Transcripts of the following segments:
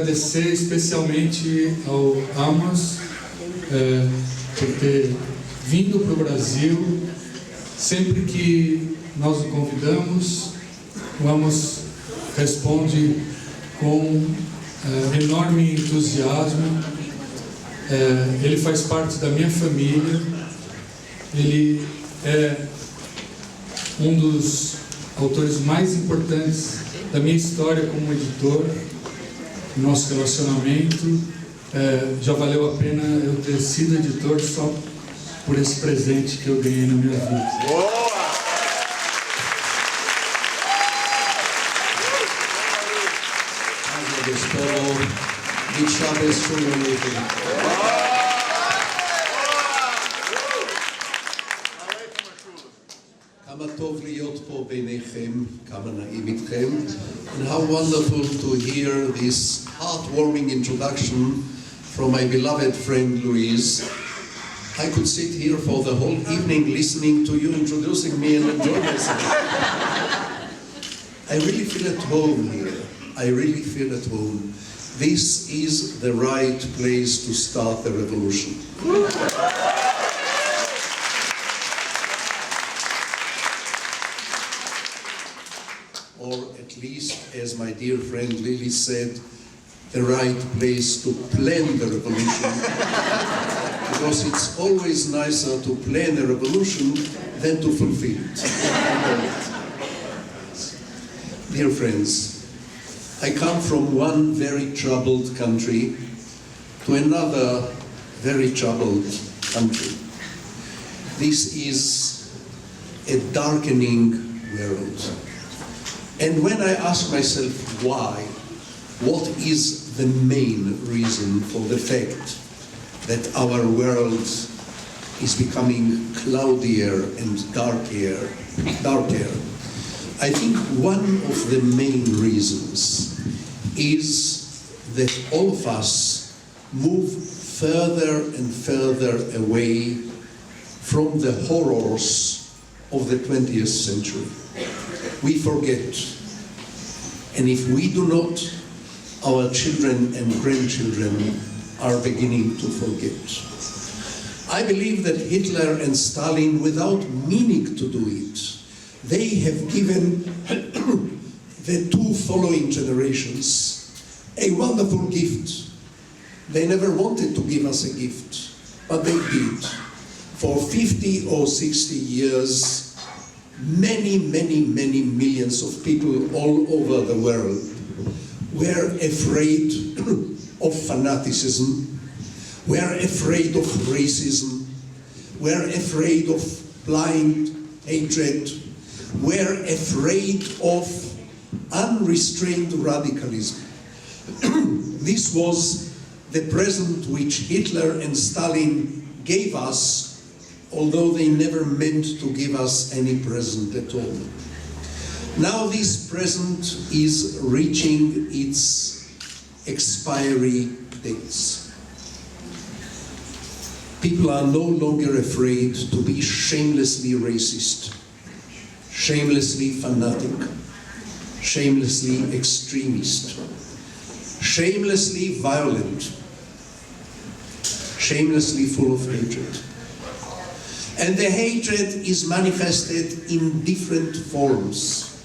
agradecer especialmente ao Amós por ter vindo para o Brasil. Sempre que nós o convidamos, o Amós responde com enorme entusiasmo. Ele faz parte da minha família. Ele é um dos autores mais importantes da minha história como editor. Nosso relacionamento já valeu a pena eu ter sido editor só por esse presente que eu ganhei na minha vida. Boa! כמה טוב להיות פה ביניכם, כמה נעים איתכם, and how wonderful to hear this heartwarming introduction from my beloved friend Louise. I could sit here for the whole evening listening to you introducing me and enjoy myself. I really feel at home here. I really feel at home. This is the right place to start the revolution. Or at least, as my dear friend Lily said, the right place to plan the revolution. Because it's always nicer to plan a revolution than to fulfill it. Dear friends, I come from one very troubled country to another very troubled country. This is a darkening world. And when I ask myself why, what is the main reason for the fact that our world is becoming cloudier and darker, I think one of the main reasons is that all of us move further and further away from the horrors of the 20th century. We forget, and if we do not, our children and grandchildren are beginning to forget. I believe that Hitler and Stalin, without meaning to do it, they have given the two following generations a wonderful gift. They never wanted to give us a gift, but they did. For 50 or 60 years, many millions of people all over the world were afraid of fanaticism, were afraid of racism, were afraid of blind hatred, were afraid of unrestrained radicalism. This was the present which Hitler and Stalin gave us, although they never meant to give us any present at all. Now this present is reaching its expiry dates. People are no longer afraid to be shamelessly racist, shamelessly fanatic, shamelessly extremist, shamelessly violent, shamelessly full of hatred. And the hatred is manifested in different forms,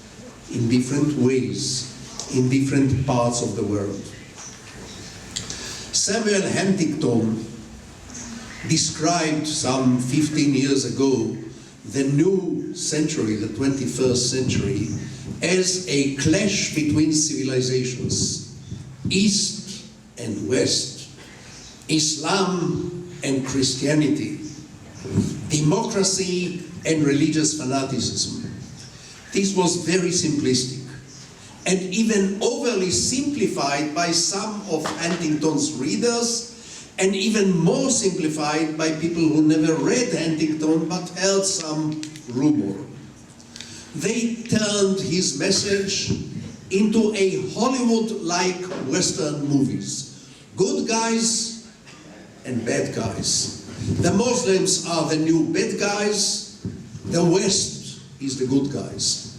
in different ways, in different parts of the world. Samuel Huntington described some 15 years ago the new century, the 21st century, as a clash between civilizations, East and West, Islam and Christianity, democracy and religious fanaticism. This was very simplistic and even overly simplified by some of Huntington's readers, and even more simplified by people who never read Huntington but heard some rumor. They turned his message into a Hollywood-like Western movies. Good guys and bad guys. The Muslims are the new bad guys, the West is the good guys.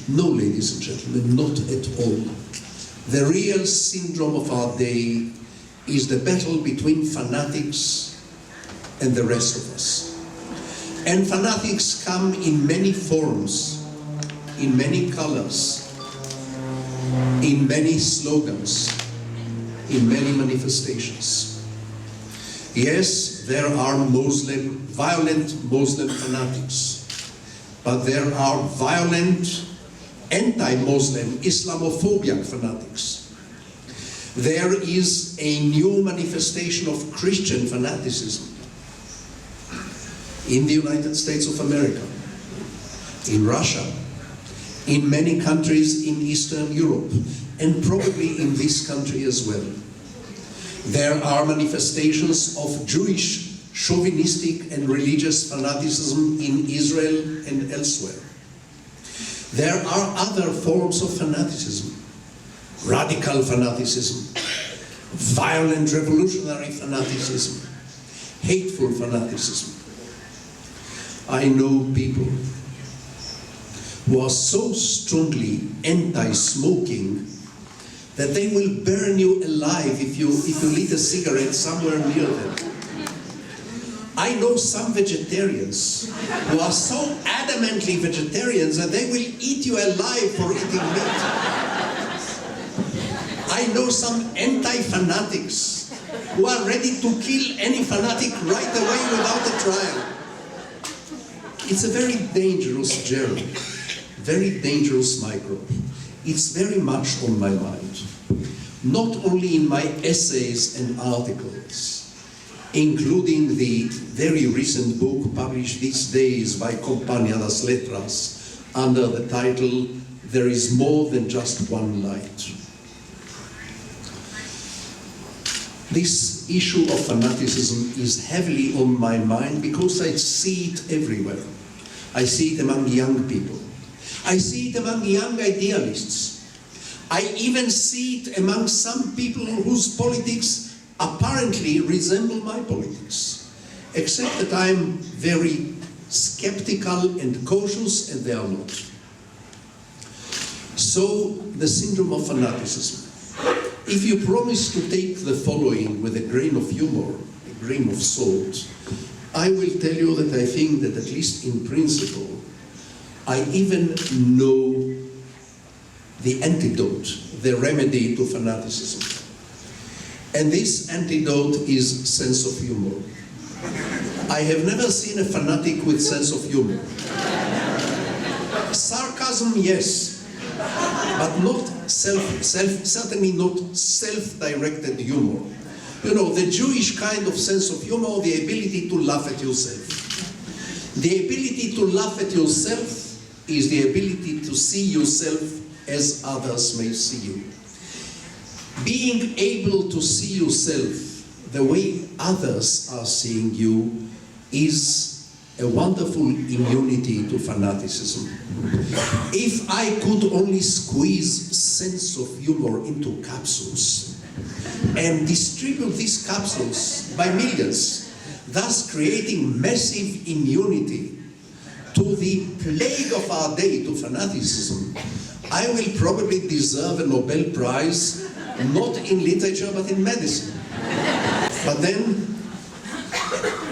No, ladies and gentlemen, not at all. The real syndrome of our day is the battle between fanatics and the rest of us. And fanatics come in many forms, in many colors, in many slogans, in many manifestations. Yes, there are violent Muslim fanatics, but there are violent anti-Muslim Islamophobia fanatics. There is a new manifestation of Christian fanaticism in the United States of America, in Russia, in many countries in Eastern Europe, and probably in this country as well. There are manifestations of Jewish chauvinistic and religious fanaticism in Israel and elsewhere. There are other forms of fanaticism: radical fanaticism, violent revolutionary fanaticism, hateful fanaticism. I know people who are so strongly anti-smoking that they will burn you alive if you lit a cigarette somewhere near them. I know some vegetarians who are so adamantly vegetarians that they will eat you alive for eating meat. I know some anti-fanatics who are ready to kill any fanatic right away without a trial. It's a very dangerous germ, very dangerous microbe. It's very much on my mind, not only in my essays and articles, including the very recent book published these days by Compañía das Letras under the title "There is More Than Just One Light." This issue of fanaticism is heavily on my mind because I see it everywhere. I see it among young people. I see it among young idealists. I even see it among some people whose politics apparently resemble my politics, except that I'm very skeptical and cautious, and they are not. So, the syndrome of fanaticism. If you promise to take the following with a grain of humor, a grain of salt, I will tell you that I think that, at least in principle, I even know the antidote, the remedy to fanaticism. And this antidote is sense of humor. I have never seen a fanatic with sense of humor. Sarcasm, yes, but not certainly not self-directed humor. You know, the Jewish kind of sense of humor, the ability to laugh at yourself. The ability to laugh at yourself is the ability to see yourself as others may see you. Being able to see yourself the way others are seeing you is a wonderful immunity to fanaticism. If I could only squeeze sense of humor into capsules and distribute these capsules by millions, thus creating massive immunity to the plague of our day, to fanaticism, I will probably deserve a Nobel Prize, not in literature but in medicine. But then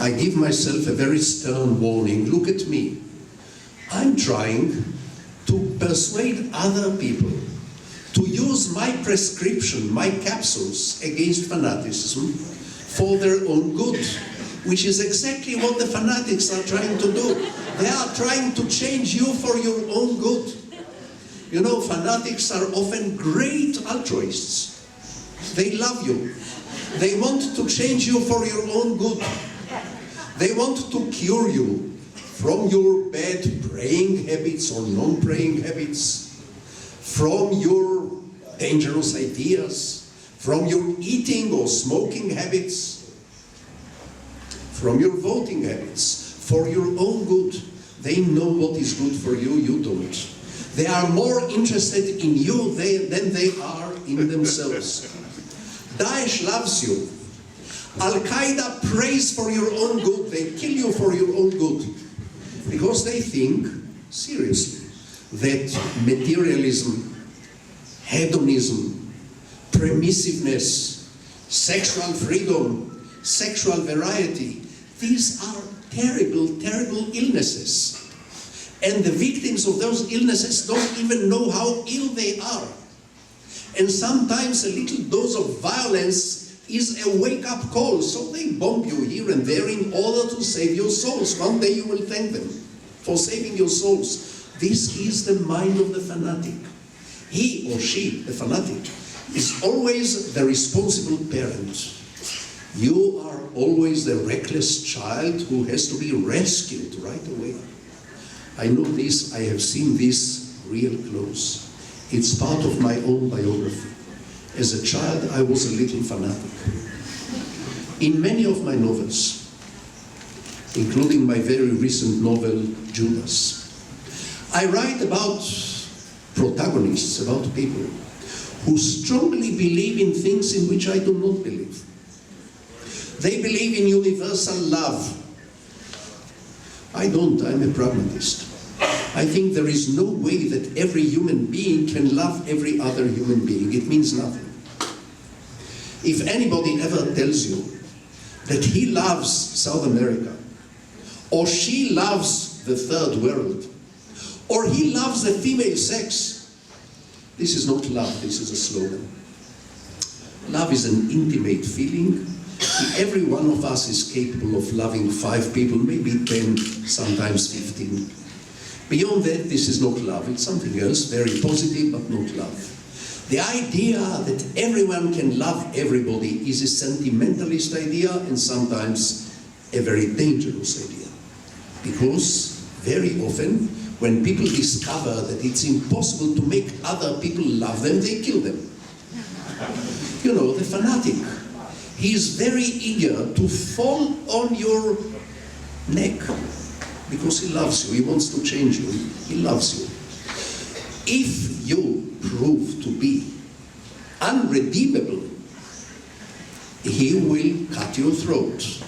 I give myself a very stern warning. Look at me. I'm trying to persuade other people to use my prescription, my capsules against fanaticism for their own good, which is exactly what the fanatics are trying to do. They are trying to change you for your own good. You know, fanatics are often great altruists. They love you. They want to change you for your own good. They want to cure you from your bad praying habits or non-praying habits, from your dangerous ideas, from your eating or smoking habits, from your voting habits, for your own good. They know what is good for you, you don't. They are more interested in you than they are in themselves. Daesh loves you. Al-Qaeda prays for your own good. They kill you for your own good. Because they think, seriously, that materialism, hedonism, permissiveness, sexual freedom, sexual variety. These are terrible, terrible illnesses. And the victims of those illnesses don't even know how ill they are. And sometimes a little dose of violence is a wake-up call, so they bomb you here and there in order to save your souls. One day you will thank them for saving your souls. This is the mind of the fanatic. He or she, the fanatic, is always the responsible parent. You are always the reckless child who has to be rescued right away. I know this, I have seen this real close. It's part of my own biography. As a child, I was a little fanatic. In many of my novels, including my very recent novel, Judas, I write about protagonists, about people who strongly believe in things in which I do not believe. They believe in universal love. I don't, I'm a pragmatist. I think there is no way that every human being can love every other human being. It means nothing. If anybody ever tells you that he loves South America, or she loves the third world, or he loves the female sex, this is not love, this is a slogan. Love is an intimate feeling. Every one of us is capable of loving 5 people, maybe 10, sometimes 15. Beyond that, this is not love. It's something else, very positive, but not love. The idea that everyone can love everybody is a sentimentalist idea and sometimes a very dangerous idea. Because very often, when people discover that it's impossible to make other people love them, they kill them. You know, the fanatic. He is very eager to fall on your neck because he loves you. He wants to change you. He loves you. If you prove to be unredeemable, he will cut your throat.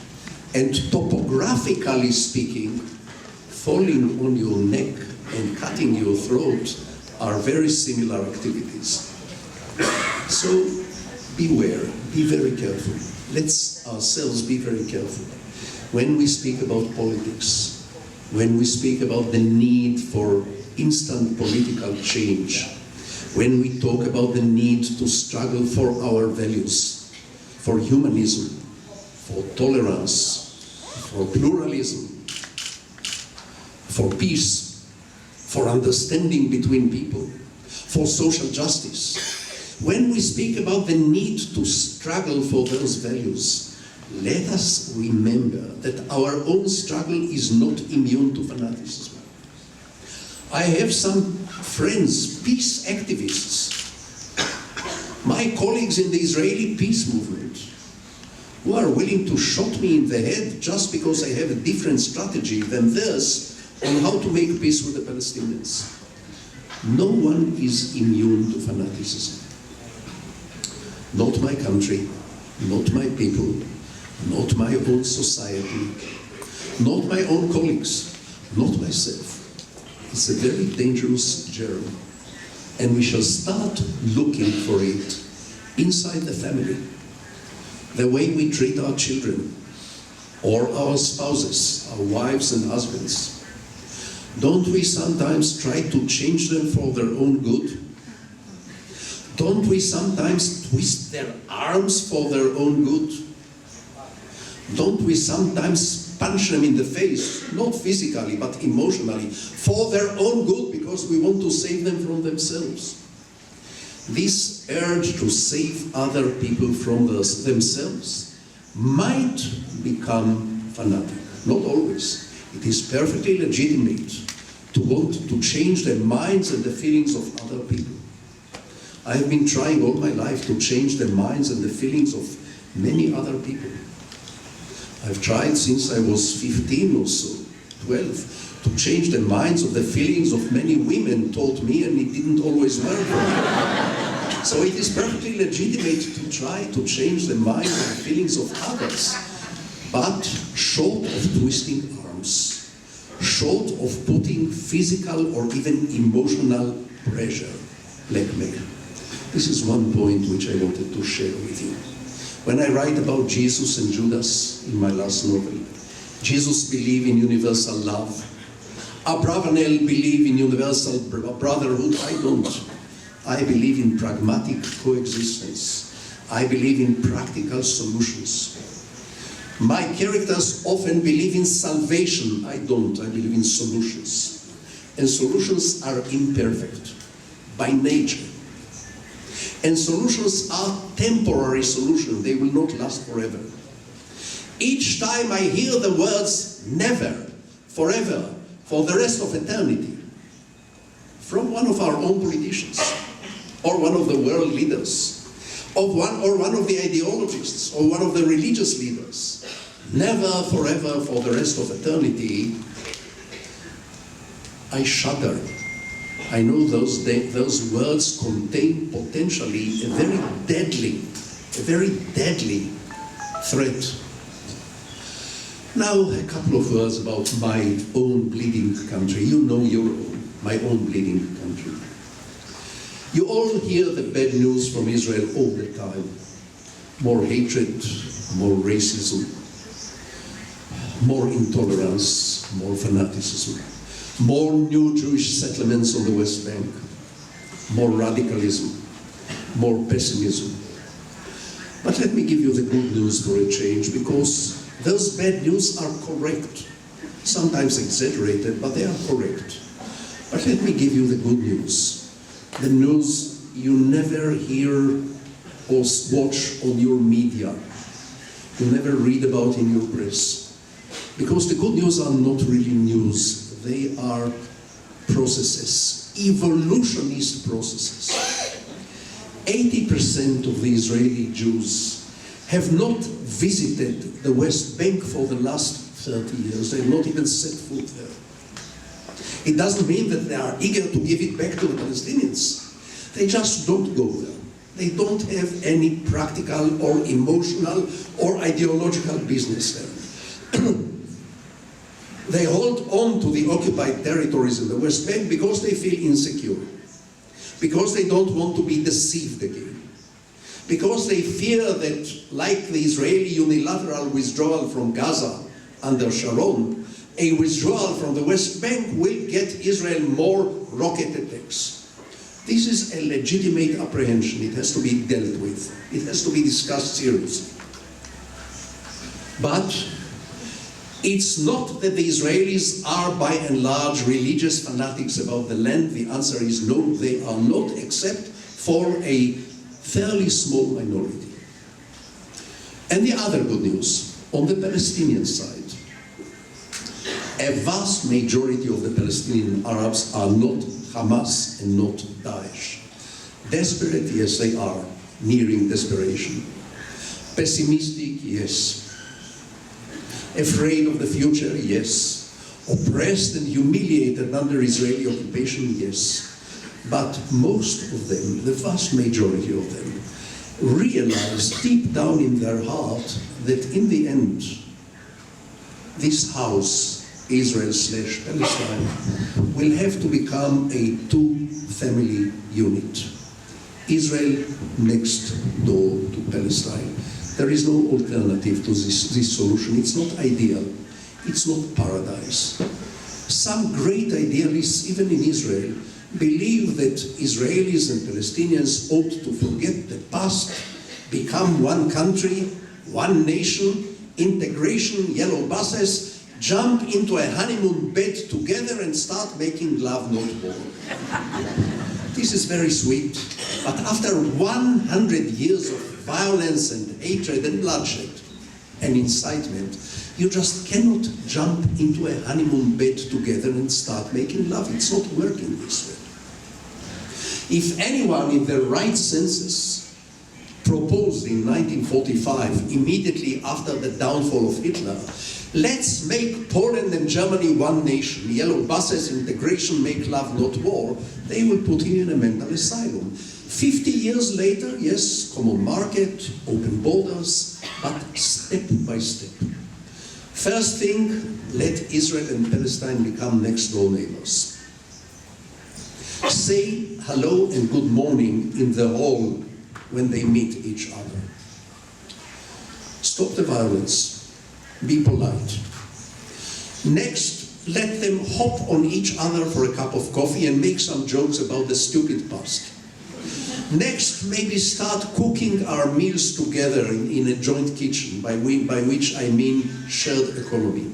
And topographically speaking, falling on your neck and cutting your throat are very similar activities. So beware, be very careful. Let's ourselves be very careful. When we speak about politics, when we speak about the need for instant political change, when we talk about the need to struggle for our values, for humanism, for tolerance, for pluralism, for peace, for understanding between people, for social justice, when we speak about the need to struggle for those values, let us remember that our own struggle is not immune to fanaticism. I have some friends, peace activists, my colleagues in the Israeli peace movement, who are willing to shoot me in the head just because I have a different strategy than theirs on how to make peace with the Palestinians. No one is immune to fanaticism. Not my country, not my people, not my own society, not my own colleagues, not myself. It's a very dangerous germ, and we shall start looking for it inside the family. The way we treat our children, or our spouses, our wives and husbands. Don't we sometimes try to change them for their own good? Don't we sometimes twist their arms for their own good? Don't we sometimes punch them in the face, not physically, but emotionally, for their own good, because we want to save them from themselves? This urge to save other people from themselves might become fanatic. Not always. It is perfectly legitimate to want to change the minds and the feelings of other people. I have been trying all my life to change the minds and the feelings of many other people. I've tried since I was 15 or so, 12, to change the minds of the feelings of many women taught me, and it didn't always work for me. So it is perfectly legitimate to try to change the minds and the feelings of others, but short of twisting arms, short of putting physical or even emotional pressure, blackmail. This is one point which I wanted to share with you. When I write about Jesus and Judas in my last novel, Jesus believed in universal love. Abravanel believed in universal brotherhood. I don't. I believe in pragmatic coexistence. I believe in practical solutions. My characters often believe in salvation. I don't. I believe in solutions. And solutions are imperfect by nature. And solutions are temporary solutions. They will not last forever. Each time I hear the words never, forever, for the rest of eternity, from one of our own politicians, or one of the world leaders, or one of the ideologists, or one of the religious leaders, never, forever, for the rest of eternity, I shudder. I know those words contain potentially a very deadly threat. Now, a couple of words about my own bleeding country. You know your own, my own bleeding country. You all hear the bad news from Israel all the time. More hatred, more racism, more intolerance, more fanaticism, more new Jewish settlements on the West Bank, more radicalism, more pessimism. But let me give you the good news for a change, because those bad news are correct. Sometimes exaggerated, but they are correct. But let me give you the good news. The news you never hear or watch on your media. You never read about in your press. Because the good news are not really news. They are processes, evolutionist processes. 80% of the Israeli Jews have not visited the West Bank for the last 30 years. They have not even set foot there. It doesn't mean that they are eager to give it back to the Palestinians. They just don't go there. They don't have any practical or emotional or ideological business there. They hold on to the occupied territories in the West Bank because they feel insecure, because they don't want to be deceived again, because they fear that, like the Israeli unilateral withdrawal from Gaza under Sharon, a withdrawal from the West Bank will get Israel more rocket attacks. This is a legitimate apprehension. It has to be dealt with. It has to be discussed seriously. But it's not that the Israelis are by and large religious fanatics about the land. The answer is no, they are not, except for a fairly small minority. And the other good news, on the Palestinian side, a vast majority of the Palestinian Arabs are not Hamas and not Daesh. Desperate, yes, they are, nearing desperation. Pessimistic, yes. Afraid of the future, yes. Oppressed and humiliated under Israeli occupation, yes. But most of them, the vast majority of them, realize deep down in their heart that in the end, this house, Israel/Palestine, will have to become a two-family unit. Israel next door to Palestine. There is no alternative to this solution. It's not ideal. It's not paradise. Some great idealists, even in Israel, believe that Israelis and Palestinians ought to forget the past, become one country, one nation, integration, yellow buses, jump into a honeymoon bed together and start making love, not war. This is very sweet, but after 100 years of violence and hatred and bloodshed and incitement, you just cannot jump into a honeymoon bed together and start making love. It's not working this way. If anyone in their right senses proposed in 1945, immediately after the downfall of Hitler, let's make Poland and Germany one nation, yellow buses, integration, make love, not war, they will put him in a mental asylum. 50 years later, yes, common market, open borders, but step by step. First thing, let Israel and Palestine become next door neighbors. say hello and good morning in the hall when they meet each other. Stop the violence. Be polite. Next, let them hop on each other for a cup of coffee and make some jokes about the stupid past. Next, maybe start cooking our meals together in a joint kitchen, by which I mean shared economy.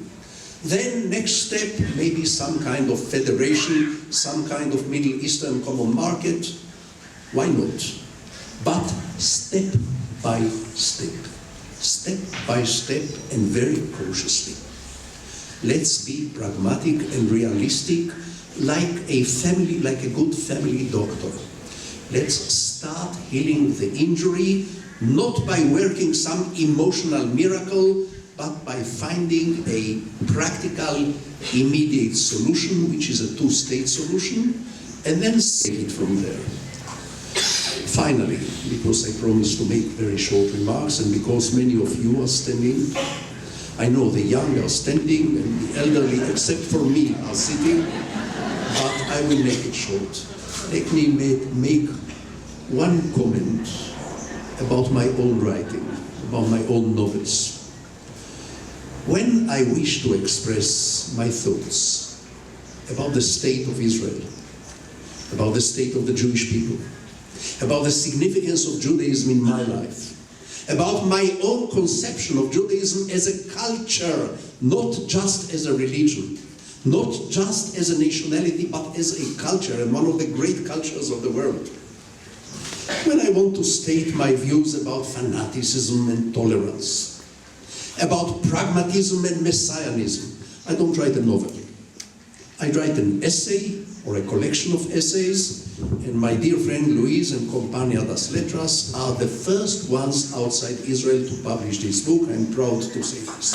Then, next step, maybe some kind of federation, some kind of Middle Eastern common market. Why not? But step by step and very cautiously. Let's be pragmatic and realistic, like a good family doctor. Let's start healing the injury, not by working some emotional miracle, but by finding a practical, immediate solution, which is a two-state solution, and then take it from there. Finally, because I promised to make very short remarks, and because many of you are standing, I know the young are standing and the elderly, except for me, are sitting, but I will make it short. Let me make one comment about my own writing, about my own novels. When I wish to express my thoughts about the state of Israel, about the state of the Jewish people, about the significance of Judaism in my life, about my own conception of Judaism as a culture, not just as a religion, not just as a nationality, but as a culture, and one of the great cultures of the world. When I want to state my views about fanaticism and tolerance, about pragmatism and messianism, I don't write a novel. I write an essay or a collection of essays, and my dear friend Luis and Compañía das Letras are the first ones outside Israel to publish this book. I'm proud to say this.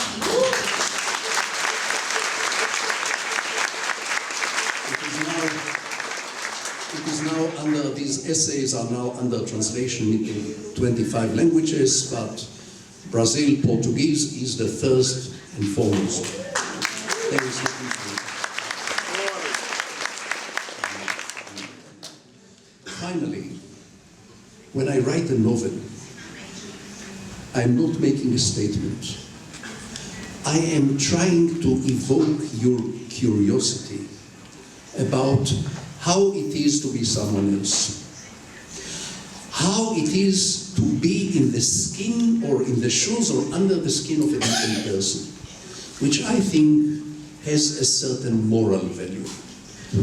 These essays are now under translation into 25 languages, but Brazil Portuguese is the first and foremost. Finally, when I write a novel, I'm not making a statement. I am trying to evoke your curiosity about how it is to be someone else. How it is to be in the skin or in the shoes or under the skin of a different person, which I think has a certain moral value.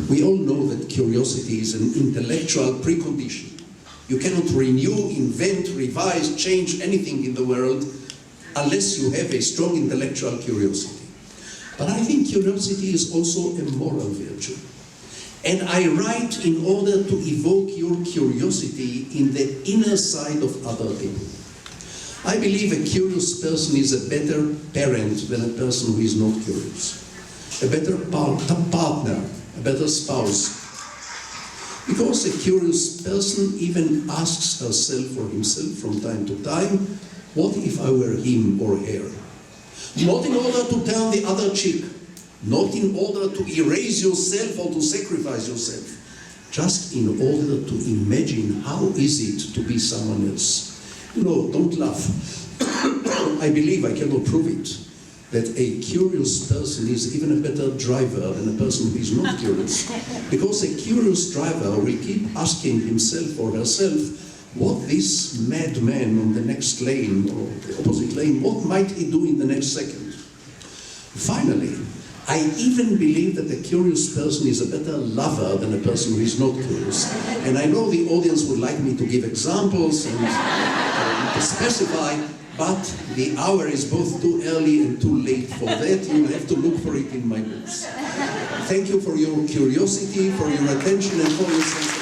We all know that curiosity is an intellectual precondition. You cannot renew, invent, revise, change anything in the world unless you have a strong intellectual curiosity. But I think curiosity is also a moral virtue. And I write in order to evoke your curiosity in the inner side of other people. I believe a curious person is a better parent than a person who is not curious. A better partner, a better spouse. Because a curious person even asks herself or himself from time to time, what if I were him or her? Not in order to turn the other cheek, not in order to erase yourself or to sacrifice yourself, just in order to imagine how is it to be someone else. No, don't laugh. I believe, I cannot prove it, that a curious person is even a better driver than a person who is not curious. Because a curious driver will keep asking himself or herself, what this madman on the next lane or the opposite lane, what might he do in the next second? Finally, I even believe that a curious person is a better lover than a person who is not curious. And I know the audience would like me to give examples and to specify, but the hour is both too early and too late for that. You will have to look for it in my books. Thank you for your curiosity, for your attention, and for your sense of